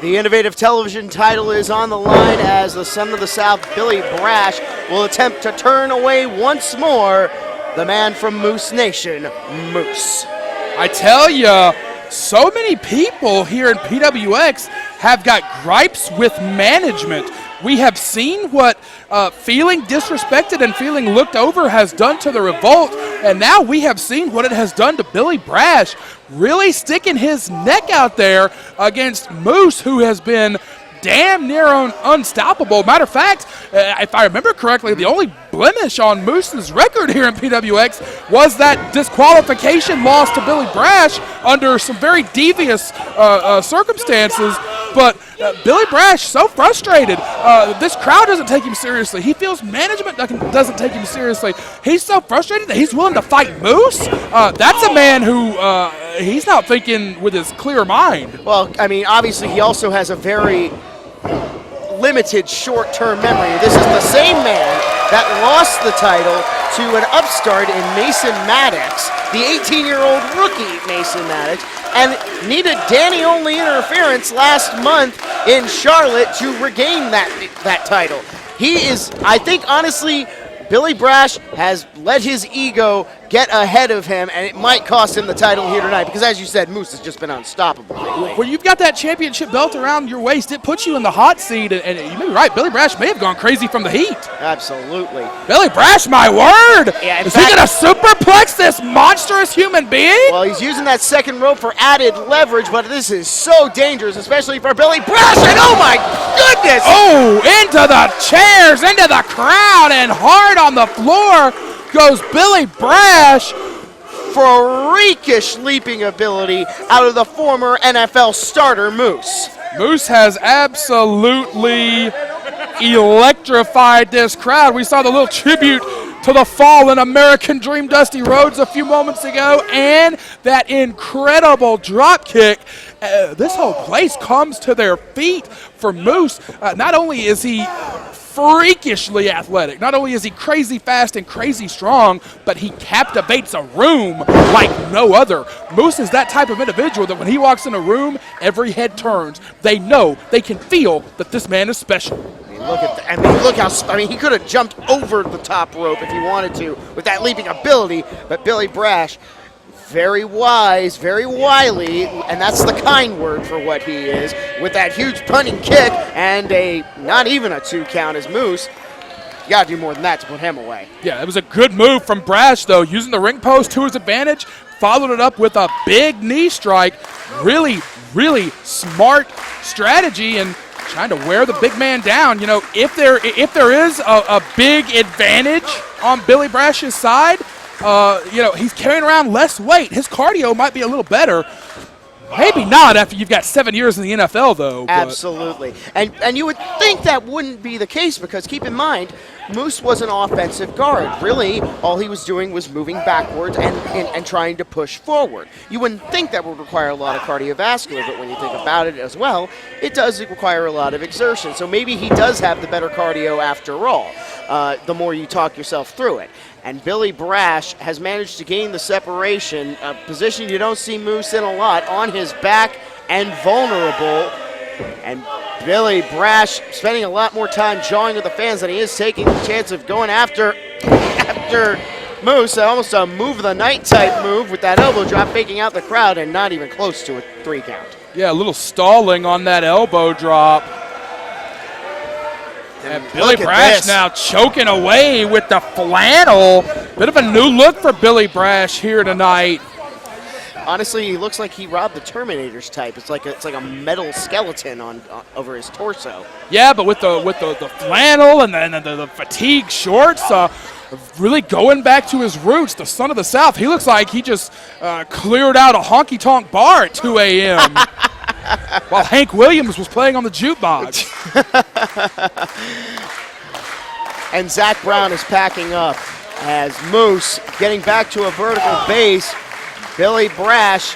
The Innovative Television title is on the line as the son of the South, Billy Brash, will attempt to turn away once more the man from Moose Nation, Moose. I tell ya, so many people here in PWX have got gripes with management. We have seen what feeling disrespected and feeling looked over has done to the Revolt, and now we have seen what it has done to Billy Brash, really sticking his neck out there against Moose, who has been damn near unstoppable. Matter of fact, if I remember correctly, the only blemish on Moose's record here in PWX was that disqualification loss to Billy Brash under some very devious circumstances. But Billy Brash, so frustrated. This crowd doesn't take him seriously. He feels management doesn't take him seriously. He's so frustrated that he's willing to fight Moose. That's a man who he's not thinking with his clear mind. Well, I mean, obviously he also has a very limited short-term memory. This is the same man that lost the title to an upstart in Mason Maddox, the 18-year-old rookie Mason Maddox, and needed Danny-only interference last month in Charlotte to regain that title. He is, I think, honestly, Billy Brash has let his ego get ahead of him, and it might cost him the title here tonight because, as you said, Moose has just been unstoppable lately. When you've got that championship belt around your waist, it puts you in the hot seat, and you may be right, Billy Brash may have gone crazy from the heat. Absolutely. Billy Brash, my word! Yeah, is he going to superplex this monstrous human being? Well, he's using that second rope for added leverage, but this is so dangerous, especially for Billy Brash, and oh my goodness! Oh, into the chairs, into the crowd, and hard on the floor goes Billy Brash. Freakish leaping ability out of the former NFL starter Moose. Moose has absolutely electrified this crowd. We saw the little tribute to the fallen American Dream Dusty Rhodes a few moments ago, and that incredible drop kick. This whole place comes to their feet for Moose. Not only is he freakishly athletic, not only is he crazy fast and crazy strong, but he captivates a room like no other. Moose is that type of individual that when he walks in a room, every head turns. They know, they can feel that this man is special. Look at that. I mean, look how, he could have jumped over the top rope if he wanted to with that leaping ability, but Billy Brash, very wise, very wily, and that's the kind word for what he is, with that huge punting kick and not even a 2 count as Moose. You got to do more than that to put him away. Yeah, it was a good move from Brash, though, using the ring post to his advantage, followed it up with a big knee strike. Really, really smart strategy and trying to wear the big man down. You know, if there is a big advantage on Billy Brash's side, you know, he's carrying around less weight. His cardio might be a little better. Maybe not after you've got 7 years in the NFL, though. Absolutely. And you would think that wouldn't be the case because, keep in mind, Moose was an offensive guard. Really, all he was doing was moving backwards and trying to push forward. You wouldn't think that would require a lot of cardiovascular, but when you think about it as well, it does require a lot of exertion. So maybe he does have the better cardio after all, the more you talk yourself through it. And Billy Brash has managed to gain the separation, a position you don't see Moose in a lot, on his back and vulnerable. And Billy Brash spending a lot more time jawing with the fans than he is taking the chance of going after Moose. Almost a move of the night type move with that elbow drop, faking out the crowd and not even close to a 3 count. Yeah, a little stalling on that elbow drop. And Billy Brash now choking away with the flannel. Bit of a new look for Billy Brash here tonight. Honestly, he looks like he robbed the Terminator's type. It's like a metal skeleton on over his torso. Yeah, but with the flannel and the fatigue shorts, really going back to his roots, the son of the South. He looks like he just cleared out a honky-tonk bar at 2 a.m. while Hank Williams was playing on the jukebox. And Zach Brown is packing up as Moose getting back to a vertical base. Billy Brash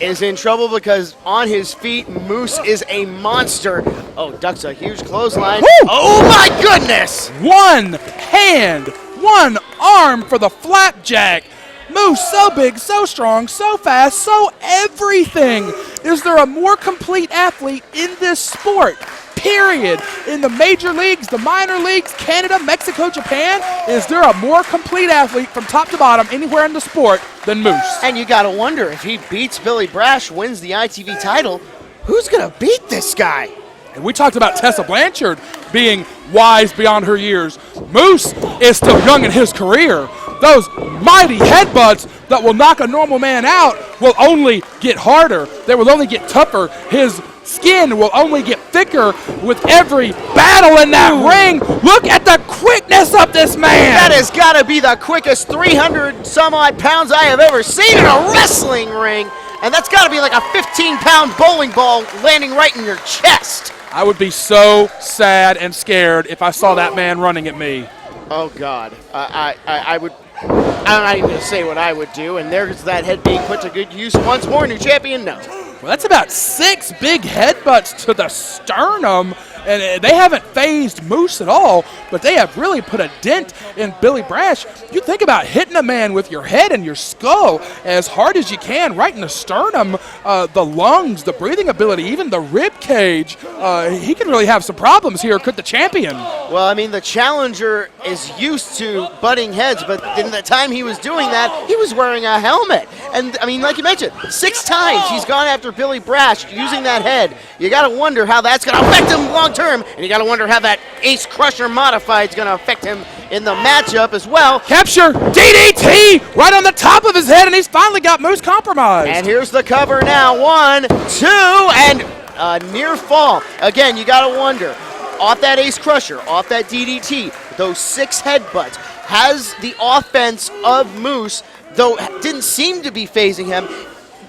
is in trouble because on his feet, Moose is a monster. Oh, ducks a huge clothesline. Woo! Oh my goodness! One hand, one arm for the flapjack. Moose so big, so strong, so fast, so everything. is there a more complete athlete in this sport? Period. In the major leagues, the minor leagues, Canada, Mexico, Japan, is there a more complete athlete from top to bottom anywhere in the sport than Moose? And you got to wonder, if he beats Billy Brash, wins the ITV title, who's going to beat this guy? And we talked about Tessa Blanchard being wise beyond her years. Moose is still young in his career. Those mighty headbutts that will knock a normal man out will only get harder. They will only get tougher. His skin will only get thicker with every battle in that ring. Look at the quickness of this man. That has got to be the quickest 300 some odd pounds I have ever seen in a wrestling ring. And that's got to be like a 15-pound bowling ball landing right in your chest. I would be so sad and scared if I saw that man running at me. Oh, God. I would. I'm not even going to say what I would do. And there's that head being put to good use once more. New champion, no. Well, that's about 6 big headbutts to the sternum, and they haven't phased Moose at all, but they have really put a dent in Billy Brash. You think about hitting a man with your head and your skull as hard as you can, right in the sternum, the lungs, the breathing ability, even the rib cage. He could really have some problems here, could the champion? Well, I mean, the challenger is used to butting heads, but in the time he was doing that, he was wearing a helmet. And, I mean, like you mentioned, 6 times he's gone after Billy Brash using that head. You got to wonder how that's going to affect him long term, and you got to wonder how that Ace Crusher Modified is going to affect him in the matchup as well. Capture DDT right on the top of his head, and he's finally got Moose compromised. And here's the cover now. 1, 2, and near fall. Again, you got to wonder, off that Ace Crusher, off that DDT, those 6 headbutts, has the offense of Moose, though didn't seem to be phasing him,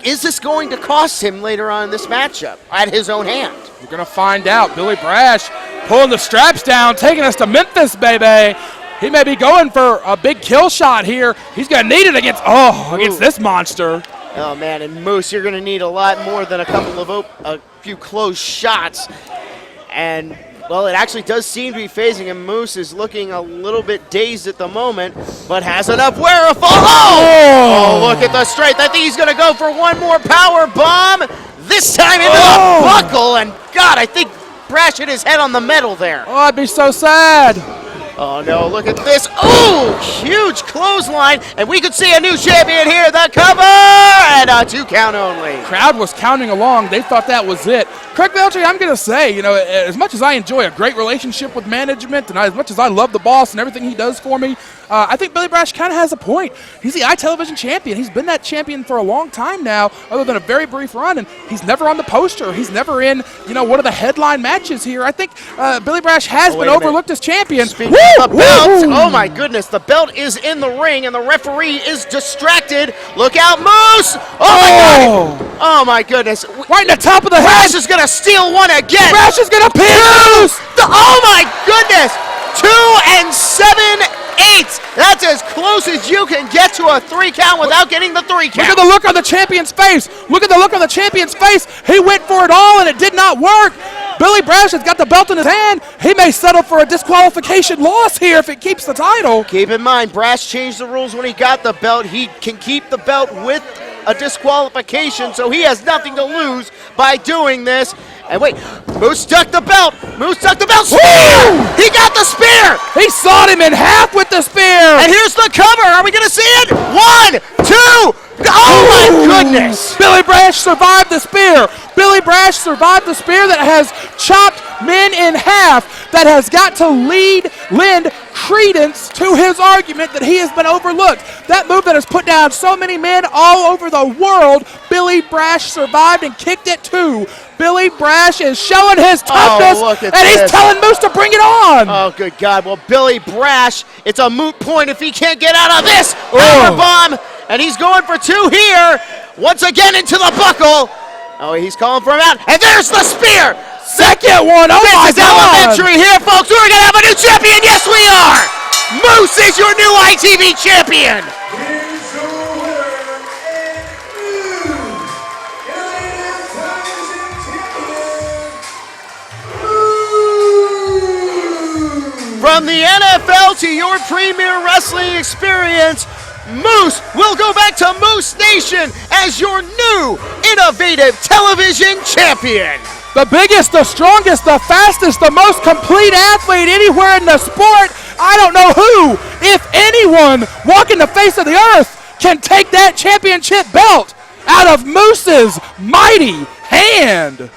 is this going to cost him later on in this matchup at his own hand? We're going to find out. Billy Brash pulling the straps down, taking us to Memphis, baby. He may be going for a big kill shot here. He's going to need it against this monster. Oh, man, and Moose, you're going to need a lot more than a few close shots. And, well, it actually does seem to be phasing him. Moose is looking a little bit dazed at the moment, but has enough wherewithal. Oh, look at the strength. I think he's going to go for one more power bomb. This time into the buckle. And, God, I think Brash hit his head on the metal there. Oh, I'd be so sad. Oh, no, look at this. Oh, huge clothesline. And we could see a new champion here. The cover and a 2 count only. Crowd was counting along. They thought that was it. Craig Belcher, I'm going to say, as much as I enjoy a great relationship with management and as much as I love the boss and everything he does for me, I think Billy Brash kind of has a point. He's the iTelevision champion. He's been that champion for a long time now, other than a very brief run, and he's never on the poster. He's never in, one of the headline matches here. I think Billy Brash has been overlooked as champion. Speaking of the belt, oh my goodness, the belt is in the ring, and the referee is distracted. Look out, Moose! Oh my God! Oh my goodness! Right in the top of the head. Brash is gonna steal one again. Brash is gonna pin Moose. Oh my goodness! 2 and 7. 8. That's as close as you can get to a 3 count without getting the 3 count. Look at the look on the champion's face. Look at the look on the champion's face. He went for it all, and it did not work. Billy Brash has got the belt in his hand. He may settle for a disqualification loss here if it keeps the title. Keep in mind, Brash changed the rules when he got the belt. He can keep the belt with a disqualification, so he has nothing to lose by doing this. And wait, Moose stuck the belt. Moose stuck the belt. Spear! He got the spear. He sawed him in half with the spear. And here's the cover. Are we going to see it? 1, 2. Oh, my goodness. Billy Brash survived the spear. Billy Brash survived the spear that has chopped men in half, that has got to lend credence to his argument that he has been overlooked. That move that has put down so many men all over the world, Billy Brash survived and kicked it too. Billy Brash is showing his toughness, and he's telling Moose to bring it on. Oh, good God. Well, Billy Brash, it's a moot point if he can't get out of this power bomb, and he's going for 2 here. Once again into the buckle. Oh, he's calling for him out, and there's the spear. Second one. Oh, my God. This is elementary here, folks. We're going to have a new champion. Yes, we are. Moose is your new ITV champion. From the NFL to your premier wrestling experience, Moose will go back to Moose Nation as your new innovative television champion. The biggest, the strongest, the fastest, the most complete athlete anywhere in the sport. I don't know who, if anyone, walking the face of the earth can take that championship belt out of Moose's mighty hand.